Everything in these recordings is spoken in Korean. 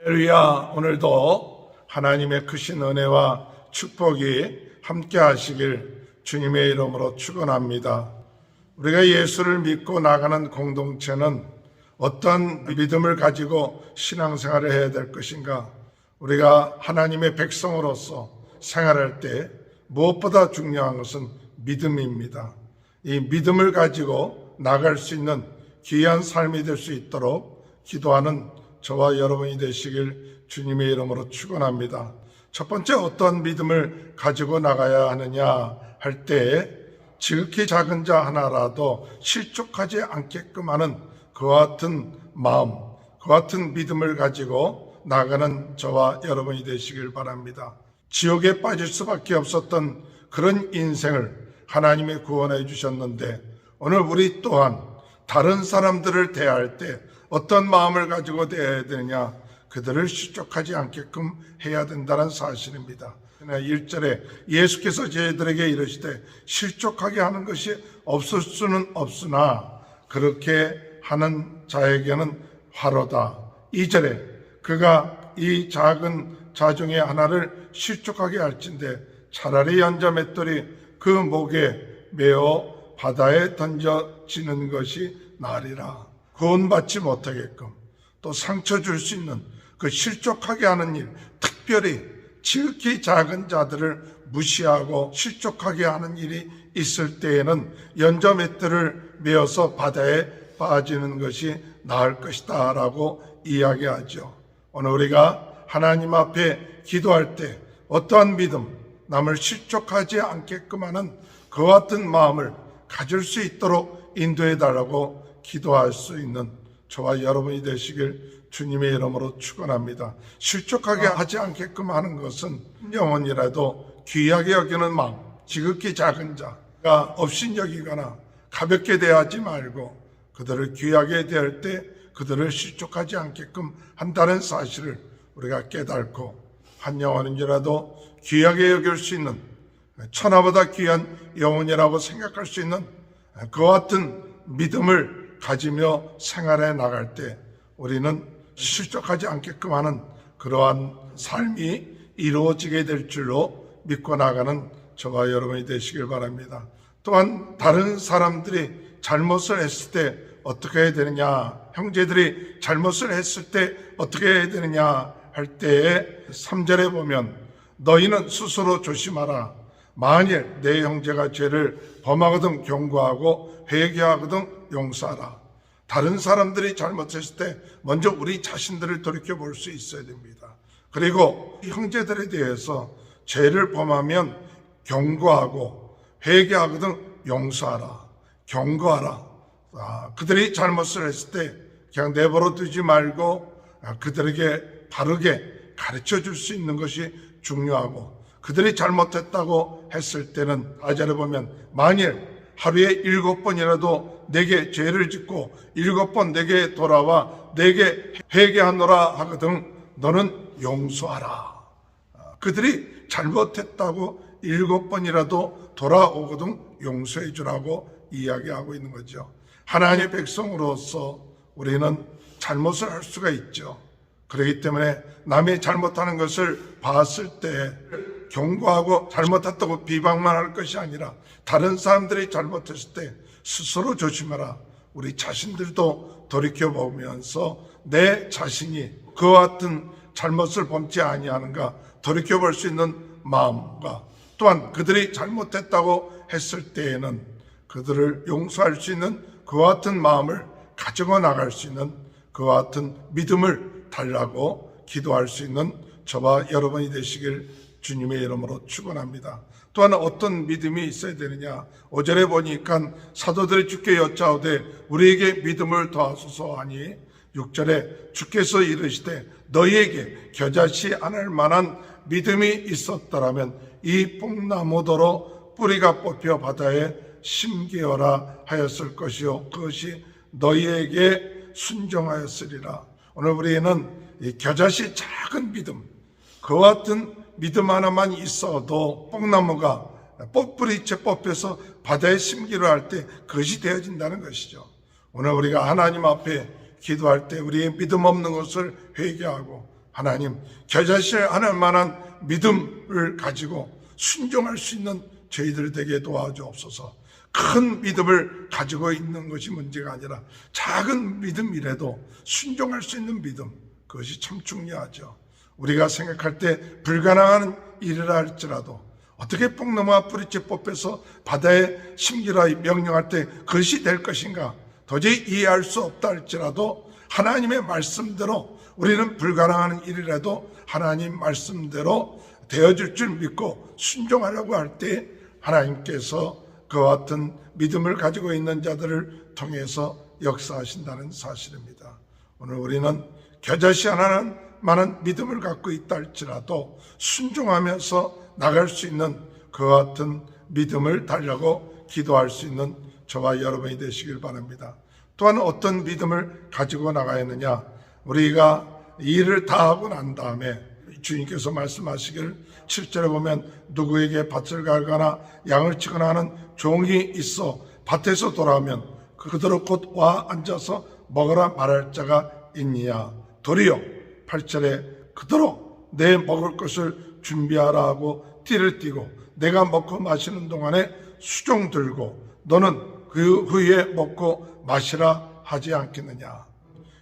할렐루야. 오늘도 하나님의 크신 은혜와 축복이 함께 하시길 주님의 이름으로 축원합니다. 우리가 예수를 믿고 나가는 공동체는 어떤 믿음을 가지고 신앙생활을 해야 될 것인가? 우리가 하나님의 백성으로서 생활할 때 무엇보다 중요한 것은 믿음입니다. 이 믿음을 가지고 나갈 수 있는 귀한 삶이 될 수 있도록 기도하는 저와 여러분이 되시길 주님의 이름으로 축원합니다. 첫 번째, 어떤 믿음을 가지고 나가야 하느냐 할 때 지극히 작은 자 하나라도 실족하지 않게끔 하는 그와 같은 마음, 그와 같은 믿음을 가지고 나가는 저와 여러분이 되시길 바랍니다. 지옥에 빠질 수밖에 없었던 그런 인생을 하나님이 구원해 주셨는데, 오늘 우리 또한 다른 사람들을 대할 때 어떤 마음을 가지고 대해야 되느냐, 그들을 실족하지 않게끔 해야 된다는 사실입니다. 1절에 예수께서 저희들에게 이르시되 실족하게 하는 것이 없을 수는 없으나 그렇게 하는 자에게는 화로다. 2절에 그가 이 작은 자 중에 하나를 실족하게 할진대 차라리 연자 맷돌이 그 목에 메어 바다에 던져지는 것이 나으리라. 구원받지 못하게끔 또 상처 줄 수 있는 그 실족하게 하는 일, 특별히 지극히 작은 자들을 무시하고 실족하게 하는 일이 있을 때에는 연자 맷돌을 메어서 바다에 빠지는 것이 나을 것이다 라고 이야기하죠. 오늘 우리가 하나님 앞에 기도할 때 어떠한 믿음, 남을 실족하지 않게끔 하는 그와 같은 마음을 가질 수 있도록 인도해 달라고 기도할 수 있는 저와 여러분이 되시길 주님의 이름으로 축원합니다. 실족하게 하지 않게끔 하는 것은 영혼이라도 귀하게 여기는 마음, 지극히 작은 자가 업신여기거나 가볍게 대하지 말고 그들을 귀하게 대할 때 그들을 실족하지 않게끔 한다는 사실을 우리가 깨닫고, 한 영혼인지라도 귀하게 여길 수 있는, 천하보다 귀한 영혼이라고 생각할 수 있는 그와 같은 믿음을 가지며 생활해 나갈 때 우리는 실족하지 않게끔 하는 그러한 삶이 이루어지게 될 줄로 믿고 나가는 저와 여러분이 되시길 바랍니다. 또한 다른 사람들이 잘못을 했을 때 어떻게 해야 되느냐, 형제들이 잘못을 했을 때 어떻게 해야 되느냐 할 때에 3절에 보면 너희는 스스로 조심하라. 만일 내 형제가 죄를 범하거든 경고하고 회개하거든 용서하라. 다른 사람들이 잘못했을 때 먼저 우리 자신들을 돌이켜볼 수 있어야 됩니다. 그리고 형제들에 대해서 죄를 범하면 경고하고 회개하거든 용서하라. 경고하라. 그들이 잘못을 했을 때 그냥 내버려 두지 말고 그들에게 바르게 가르쳐 줄 수 있는 것이 중요하고, 그들이 잘못했다고 했을 때는 4절에 보면 만일 하루에 7번이라도 내게 죄를 짓고 7번 내게 돌아와 내게 회개하노라 하거든 너는 용서하라. 그들이 잘못했다고 7번이라도 돌아오거든 용서해 주라고 이야기하고 있는 거죠. 하나님의 백성으로서 우리는 잘못을 할 수가 있죠. 그렇기 때문에 남이 잘못하는 것을 봤을 때 경고하고 잘못했다고 비방만 할 것이 아니라 다른 사람들이 잘못했을 때 스스로 조심하라. 우리 자신들도 돌이켜보면서 내 자신이 그와 같은 잘못을 범치 아니하는가 돌이켜볼 수 있는 마음과, 또한 그들이 잘못했다고 했을 때에는 그들을 용서할 수 있는 그와 같은 마음을 가지고 나갈 수 있는 그와 같은 믿음을 달라고 기도할 수 있는 저와 여러분이 되시길 주님의 이름으로 축원합니다. 또한 어떤 믿음이 있어야 되느냐, 5절에 보니까 사도들이 주께 여짜오되 우리에게 믿음을 더하소서 하니 6절에 주께서 이르시되 너희에게 겨자씨 않을 만한 믿음이 있었더라면 이 뽕나무더러 뿌리가 뽑혀 바다에 심기어라 하였을 것이요 그것이 너희에게 순종하였으리라. 오늘 우리는 이 겨자씨 작은 믿음, 그와 같은 믿음 하나만 있어도 뽕나무가 뿌리째 뽑혀서 바다에 심기로 할 때 그것이 되어진다는 것이죠. 오늘 우리가 하나님 앞에 기도할 때 우리의 믿음 없는 것을 회개하고 하나님, 겨자씨를 만한 믿음을 가지고 순종할 수 있는 저희들 되게 도와주옵소서. 큰 믿음을 가지고 있는 것이 문제가 아니라 작은 믿음이라도 순종할 수 있는 믿음, 그것이 참 중요하죠. 우리가 생각할 때 불가능한 일이라 할지라도 어떻게 뽕나무와 뿌리째 뽑혀서 바다에 심기라 명령할 때 그것이 될 것인가 도저히 이해할 수 없다 할지라도 하나님의 말씀대로 우리는 불가능한 일이라도 하나님 말씀대로 되어질 줄 믿고 순종하려고 할 때 하나님께서 그와 같은 믿음을 가지고 있는 자들을 통해서 역사하신다는 사실입니다. 오늘 우리는 겨자씨 하나는 많은 믿음을 갖고 있다 할지라도 순종하면서 나갈 수 있는 그와 같은 믿음을 달라고 기도할 수 있는 저와 여러분이 되시길 바랍니다. 또한 어떤 믿음을 가지고 나가야 하느냐, 우리가 일을 다 하고 난 다음에 주님께서 말씀하시기를 7절에 보면 누구에게 밭을 갈거나 양을 치거나 하는 종이 있어 밭에서 돌아오면 그대로 곧 와 앉아서 먹으라 말할 자가 있느냐. 도리어 8절에 그대로 내 먹을 것을 준비하라 하고 띠를 띠고 내가 먹고 마시는 동안에 수종 들고 너는 그 후에 먹고 마시라 하지 않겠느냐.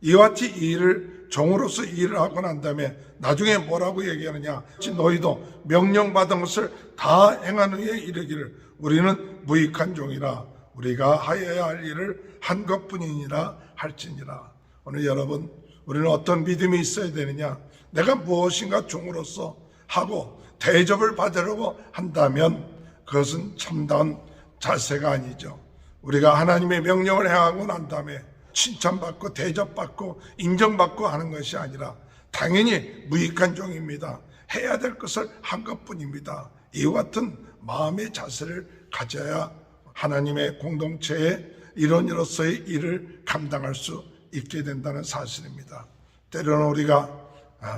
이와 같이 이 일을 종으로서 일을 하고 난 다음에 나중에 뭐라고 얘기하느냐, 너희도 명령받은 것을 다 행한 후에 이르기를 우리는 무익한 종이라 우리가 하여야 할 일을 한 것뿐이니라 할지니라. 오늘 여러분, 우리는 어떤 믿음이 있어야 되느냐, 내가 무엇인가 종으로서 하고 대접을 받으려고 한다면 그것은 참다운 자세가 아니죠. 우리가 하나님의 명령을 행하고 난 다음에 칭찬받고 대접받고 인정받고 하는 것이 아니라 당연히 무익한 종입니다. 해야 될 것을 한 것뿐입니다. 이와 같은 마음의 자세를 가져야 하나님의 공동체의 일원으로서의 일을 감당할 수 있게 된다는 사실입니다. 때로는 우리가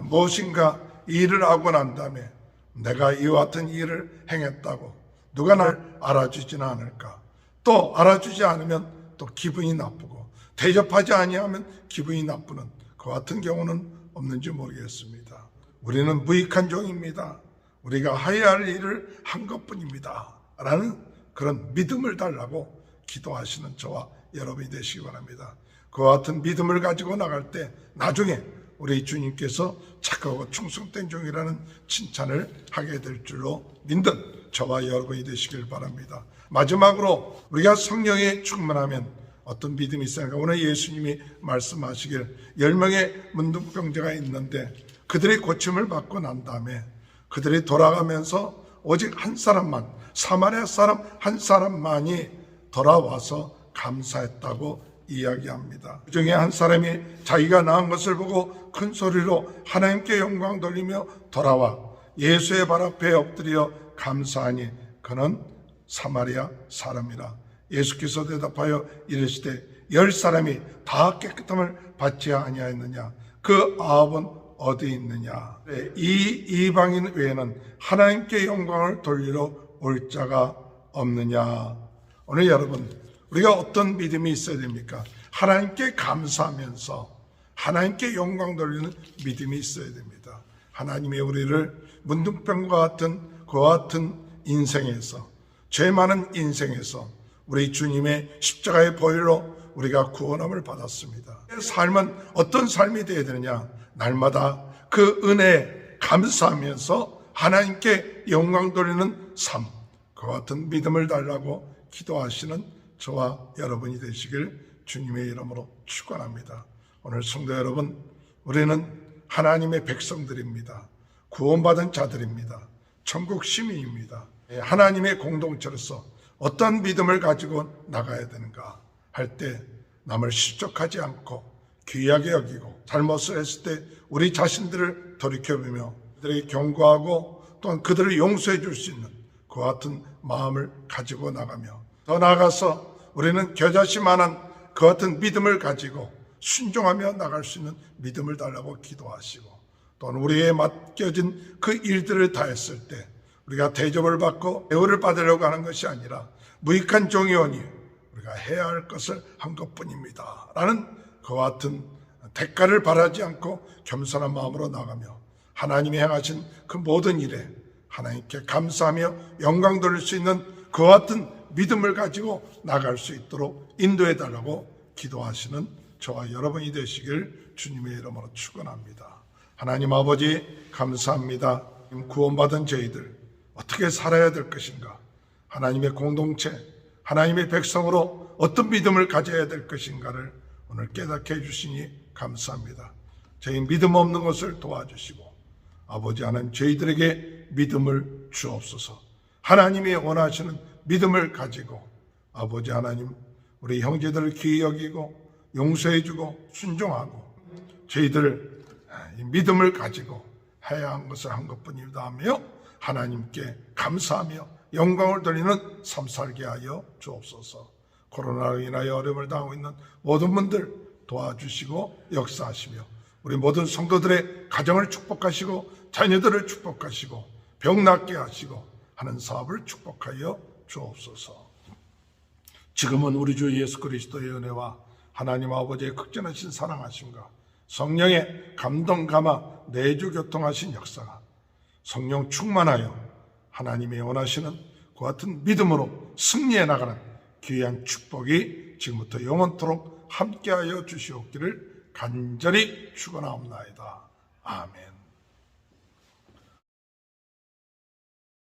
무엇인가 일을 하고 난 다음에 내가 이와 같은 일을 행했다고 누가 날 알아주지는 않을까, 또 알아주지 않으면 또 기분이 나쁘고 대접하지 아니하면 기분이 나쁘는 그 같은 경우는 없는지 모르겠습니다. 우리는 무익한 종입니다. 우리가 해야 할 일을 한 것뿐입니다 라는 그런 믿음을 달라고 기도하시는 저와 여러분이 되시기 바랍니다. 그와 같은 믿음을 가지고 나갈 때 나중에 우리 주님께서 착하고 충성된 종이라는 칭찬을 하게 될 줄로 믿는 저와 여러분이 되시길 바랍니다. 마지막으로 우리가 성령에 충만하면 어떤 믿음이 있습니까? 오늘 예수님이 말씀하시길 10명의 문둥병자가 있는데 그들이 고침을 받고 난 다음에 그들이 돌아가면서 오직 한 사람만, 사마리아 사람 한 사람만이 돌아와서 감사했다고 이야기합니다. 그 중에 한 사람이 자기가 낳은 것을 보고 큰 소리로 하나님께 영광 돌리며 돌아와 예수의 발 앞에 엎드려 감사하니 그는 사마리아 사람이라. 예수께서 대답하여 이르시되 10사람이 다 깨끗함을 받지 아니하였느냐? 그 아합은 어디 있느냐? 이 이방인 외에는 하나님께 영광을 돌리러 올 자가 없느냐? 오늘 여러분, 우리가 어떤 믿음이 있어야 됩니까? 하나님께 감사하면서 하나님께 영광 돌리는 믿음이 있어야 됩니다. 하나님이 우리를 문둥병과 같은 그와 같은 인생에서, 죄 많은 인생에서 우리 주님의 십자가의 보혈로 우리가 구원함을 받았습니다. 삶은 어떤 삶이 되어야 되느냐? 날마다 그 은혜에 감사하면서 하나님께 영광 돌리는 삶, 그와 같은 믿음을 달라고 기도하시는 저와 여러분이 되시길 주님의 이름으로 축원합니다. 오늘 성도 여러분, 우리는 하나님의 백성들입니다. 구원받은 자들입니다. 천국 시민입니다. 하나님의 공동체로서 어떤 믿음을 가지고 나가야 되는가 할 때 남을 실족하지 않고 귀하게 여기고 잘못을 했을 때 우리 자신들을 돌이켜보며 그들에게 경고하고 또한 그들을 용서해 줄 수 있는 그와 같은 마음을 가지고 나가며 더 나아가서 우리는 겨자씨만한 그 같은 믿음을 가지고 순종하며 나갈 수 있는 믿음을 달라고 기도하시고 또는 우리에 맡겨진 그 일들을 다 했을 때 우리가 대접을 받고 대우를 받으려고 하는 것이 아니라 무익한 종이오니 우리가 해야 할 것을 한 것뿐입니다 라는 그와 같은 대가를 바라지 않고 겸손한 마음으로 나가며 하나님이 행하신 그 모든 일에 하나님께 감사하며 영광 돌릴 수 있는 그와 같은 믿음을 가지고 나갈 수 있도록 인도해 달라고 기도하시는 저와 여러분이 되시길 주님의 이름으로 축원합니다. 하나님 아버지 감사합니다. 구원받은 저희들 어떻게 살아야 될 것인가, 하나님의 공동체, 하나님의 백성으로 어떤 믿음을 가져야 될 것인가를 오늘 깨닫게 해주시니 감사합니다. 저희 믿음 없는 것을 도와주시고 아버지 하나님 저희들에게 믿음을 주옵소서. 하나님이 원하시는 믿음을 가지고 아버지 하나님 우리 형제들을 귀히 여기고 용서해주고 순종하고 저희들 믿음을 가지고 해야 한 것을 한 것뿐이다 하며 하나님께 감사하며 영광을 돌리는 삶 살게 하여 주옵소서. 코로나로 인하여 어려움을 당하고 있는 모든 분들 도와주시고 역사하시며 우리 모든 성도들의 가정을 축복하시고 자녀들을 축복하시고 병 낫게 하시고 하는 사업을 축복하여 주옵소서. 지금은 우리 주 예수 그리스도의 은혜와 하나님 아버지의 극진하신 사랑하심과 성령의 감동 감화 내주 교통하신 역사가 성령 충만하여 하나님이 원하시는 그 같은 믿음으로 승리해 나가는 귀한 축복이 지금부터 영원토록 함께하여 주시옵기를 간절히 축원하옵나이다. 아멘.